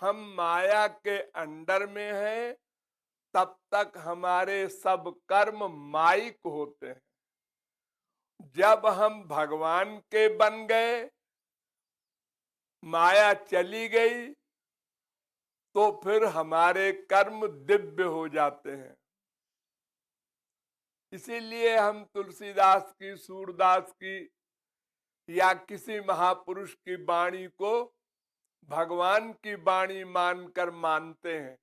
हम माया के अंडर में हैं, तब तक हमारे सब कर्म माइक होते हैं। जब हम भगवान के बन गए, माया चली गई, तो फिर हमारे कर्म दिव्य हो जाते हैं। इसीलिए हम तुलसीदास की, सूरदास की या किसी महापुरुष की वाणी को भगवान की वाणी मानकर मानते हैं।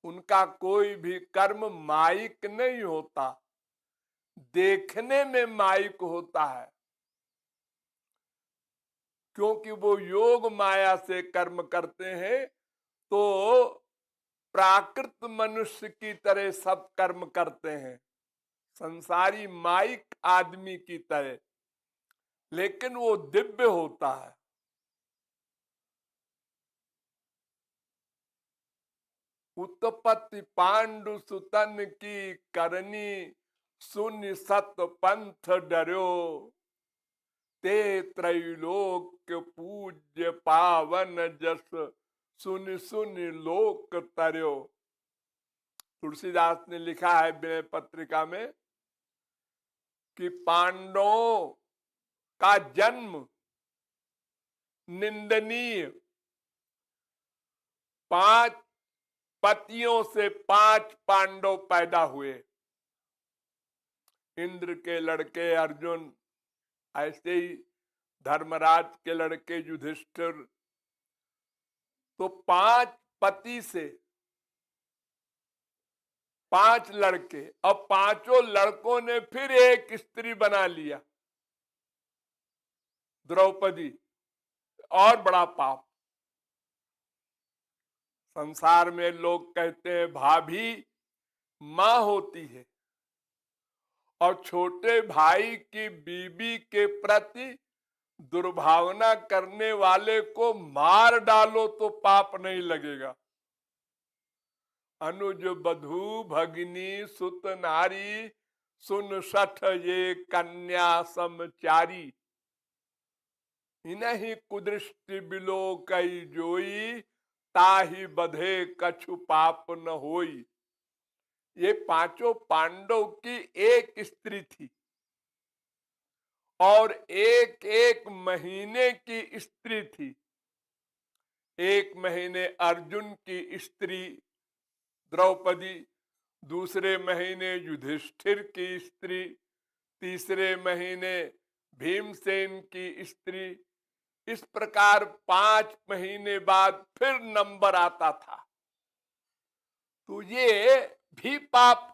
उनका कोई भी कर्म माइक नहीं होता, देखने में माइक होता है, क्योंकि वो योग माया से कर्म करते हैं। तो प्राकृत मनुष्य की तरह सब कर्म करते हैं, संसारी माइक आदमी की तरह, लेकिन वो दिव्य होता है। उत्पत्ति पांडु सुतन की करनी, शून्य सत पंथ डर्यो, ते त्रैलोक्य पूज्य पावन जस, सुन सुन लोक तरयो। तुलसीदास ने लिखा है विनय पत्रिका में कि पांडवों का जन्म निंदनीय, 5 पतियों से 5 पांडव पैदा हुए। इंद्र के लड़के अर्जुन, ऐसे ही धर्मराज के लड़के युधिष्ठिर। तो 5 पति से 5 लड़के, अब पांचों लड़कों ने फिर एक स्त्री बना लिया, द्रौपदी। और बड़ा पाप। संसार में लोग कहते हैं भाभी मां होती है, और छोटे भाई की बीवी के प्रति दुर्भावना करने वाले को मार डालो तो पाप नहीं लगेगा। अनुज बधू भगिनी सुत नारी, सुन सठ ये कन्या समचारी, इन्हीं कुदृष्टि बिलो कई जोई, ताही बधे कछु पाप न होई। ये पांचों पांडव की एक स्त्री थी, और एक एक महीने की स्त्री थी। 1 महीने अर्जुन की स्त्री द्रौपदी, दूसरे महीने युधिष्ठिर की स्त्री, तीसरे महीने भीमसेन की स्त्री। इस प्रकार 5 महीने बाद फिर नंबर आता था। तो ये भी पाप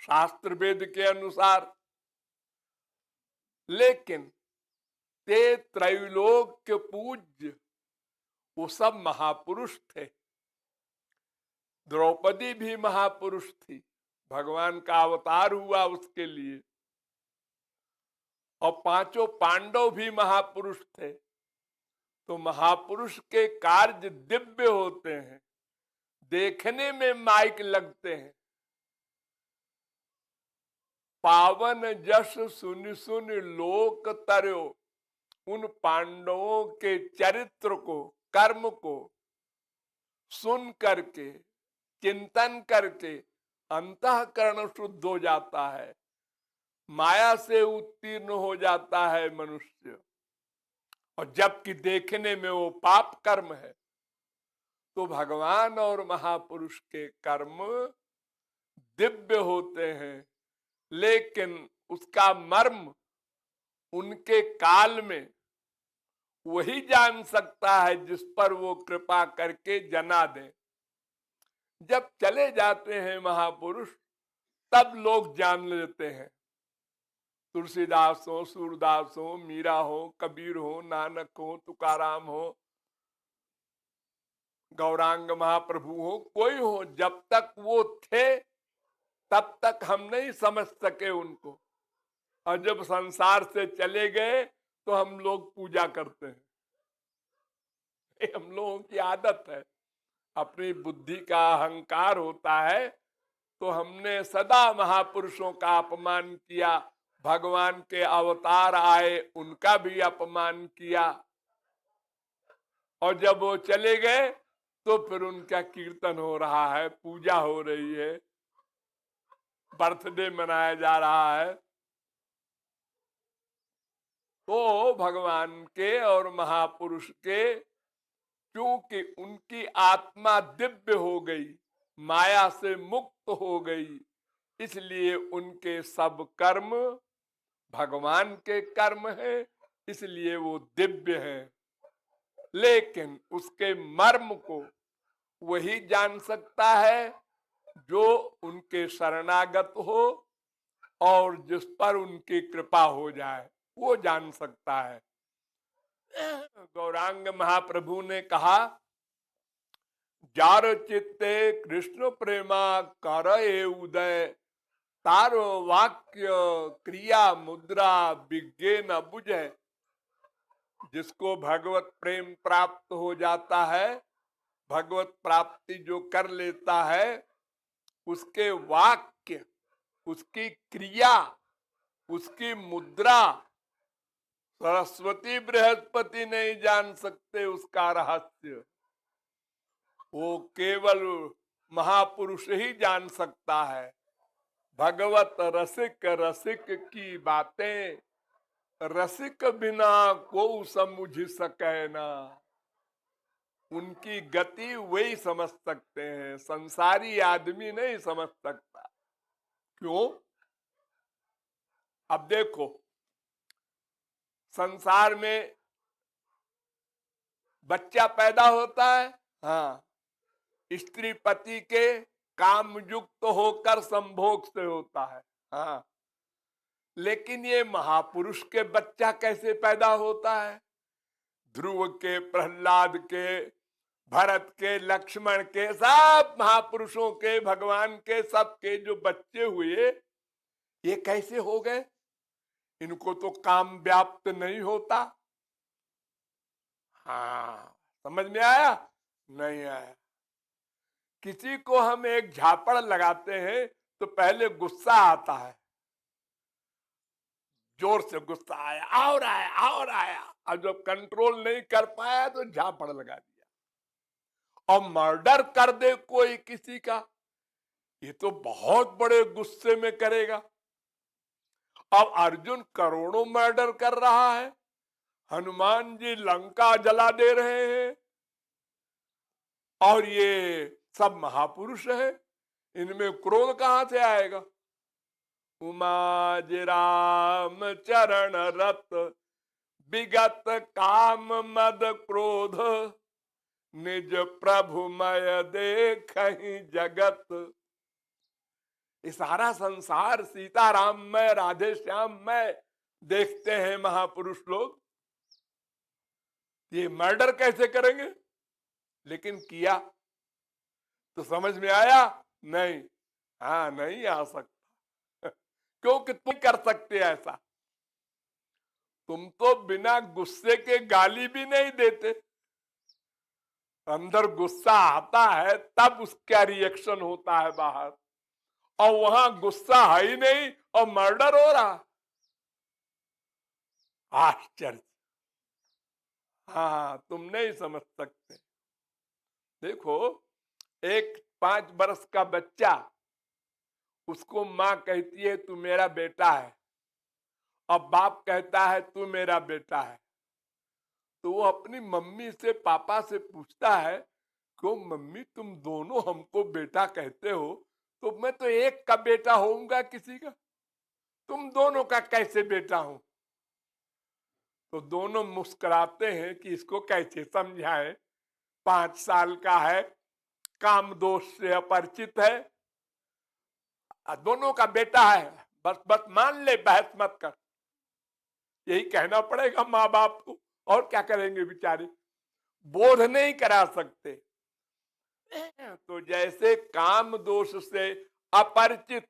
शास्त्र वेद के अनुसार। लेकिन ते त्रैलोक्य पूज्य, वो सब महापुरुष थे। द्रौपदी भी महापुरुष थी, भगवान का अवतार हुआ उसके लिए। और पांचों पांडव भी महापुरुष थे। तो महापुरुष के कार्य दिव्य होते हैं, देखने में माइक लगते हैं। पावन जस सुन सुन लोक तरयो, उन पांडवों के चरित्र को, कर्म को सुन करके, चिंतन करके अंतःकरण शुद्ध हो जाता है, माया से उत्तीर्ण हो जाता है मनुष्य। और जबकि देखने में वो पाप कर्म है, तो भगवान और महापुरुष के कर्म दिव्य होते हैं। लेकिन उसका मर्म उनके काल में वही जान सकता है जिस पर वो कृपा करके जना दे। जब चले जाते हैं महापुरुष, तब लोग जान लेते हैं। तुलसीदास हो, सूरदास हो, मीरा हो, कबीर हो, नानक हो, तुकाराम हो, गौरांग महाप्रभु हो, कोई हो, जब तक वो थे तब तक हम नहीं समझ सके उनको। और जब संसार से चले गए तो हम लोग पूजा करते हैं। ये हम लोगों की आदत है, अपनी बुद्धि का अहंकार होता है। तो हमने सदा महापुरुषों का अपमान किया, भगवान के अवतार आए उनका भी अपमान किया। और जब वो चले गए तो फिर उनका कीर्तन हो रहा है, पूजा हो रही है, बर्थडे मनाया जा रहा है। तो भगवान के और महापुरुष के, क्योंकि उनकी आत्मा दिव्य हो गई, माया से मुक्त हो गई, इसलिए उनके सब कर्म भगवान के कर्म हैं, इसलिए वो दिव्य हैं। लेकिन उसके मर्म को वही जान सकता है जो उनके शरणागत हो और जिस पर उनकी कृपा हो जाए, वो जान सकता है। गौरांग महाप्रभु ने कहा, जार चित्ते कृष्ण प्रेमा करे उदय, तारो वाक्य क्रिया मुद्रा विज्ञे न बुझे। जिसको भगवत प्रेम प्राप्त हो जाता है, भगवत प्राप्ति जो कर लेता है, उसके वाक्य, उसकी क्रिया, उसकी मुद्रा सरस्वती बृहस्पति नहीं जान सकते उसका रहस्य। वो केवल महापुरुष ही जान सकता है। भगवत रसिक रसिक की बातें, रसिक बिना को समझ सके ना। उनकी गति वही समझ सकते हैं, संसारी आदमी नहीं समझ सकता। क्यों? अब देखो, संसार में बच्चा पैदा होता है, हाँ, स्त्री पति के काम युक्त होकर संभोग से होता है, हाँ। लेकिन ये महापुरुष के बच्चा कैसे पैदा होता है? ध्रुव के, प्रहलाद के, भरत के, लक्ष्मण के, सब महापुरुषों के, भगवान के, सबके जो बच्चे हुए, ये कैसे हो गए? इनको तो काम व्याप्त नहीं होता। हाँ, समझ में आया? नहीं आया। किसी को हम एक झापड़ लगाते हैं तो पहले गुस्सा आता है, जोर से गुस्सा आया, और आया और आया, और जब कंट्रोल नहीं कर पाया तो झापड़ लगा दिया। और मर्डर कर दे कोई किसी का, ये तो बहुत बड़े गुस्से में करेगा। अब अर्जुन करोड़ों मर्डर कर रहा है, हनुमान जी लंका जला दे रहे हैं, और ये सब महापुरुष है, इनमें क्रोध कहां से आएगा? उमा राम चरण रत, विगत काम मद क्रोध, निज प्रभुमय देखहि जगत। ये सारा संसार सीताराम में, राधे श्याम में देखते हैं महापुरुष लोग। ये मर्डर कैसे करेंगे? लेकिन किया तो समझ में आया? नहीं। हाँ, नहीं आ सकता। क्योंकि तुम कर सकते ऐसा। तुम तो बिना गुस्से के गाली भी नहीं देते, अंदर गुस्सा आता है तब उसका रिएक्शन होता है बाहर, और वहां गुस्सा है ही नहीं और मर्डर हो रहा। आश्चर्य। हाँ, तुम नहीं समझ सकते। देखो, एक 5 वर्ष का बच्चा, उसको माँ कहती है तू मेरा बेटा है, और बाप कहता है तू मेरा बेटा है, तो वो अपनी मम्मी से, पापा से पूछता है, क्यों मम्मी तुम दोनों हमको बेटा कहते हो, तो मैं तो एक का बेटा होऊंगा किसी का, तुम दोनों का कैसे बेटा हूं? तो दोनों मुस्कुराते हैं कि इसको कैसे समझाएं, 5 साल का है, काम दोष से अपरिचित है, दोनों का बेटा है, बस बस मान ले, बहस मत कर। यही कहना पड़ेगा माँ बाप को, और क्या करेंगे बेचारे, बोध नहीं करा सकते। तो जैसे काम दोष से अपरिचित,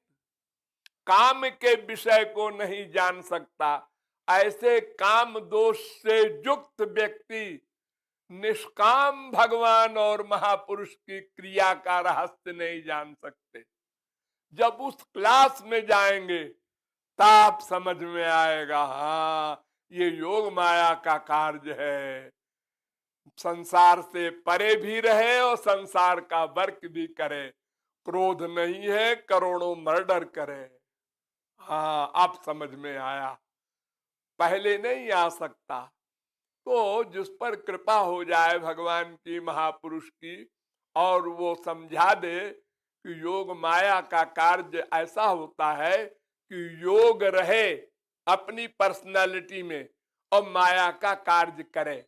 काम के विषय को नहीं जान सकता, ऐसे काम दोष से युक्त व्यक्ति निष्काम भगवान और महापुरुष की क्रिया का रहस्य नहीं जान सकते। जब उस क्लास में जाएंगे तब समझ में आएगा, हाँ ये योग माया का कार्य है। संसार से परे भी रहे और संसार का वर्क भी करे। क्रोध नहीं है, करोड़ों मर्डर करे। हाँ, अब समझ में आया, पहले नहीं आ सकता। तो जिस पर कृपा हो जाए भगवान की, महापुरुष की, और वो समझा दे कि योग माया का कार्य ऐसा होता है कि योग रहे अपनी पर्सनालिटी में और माया का कार्य करे।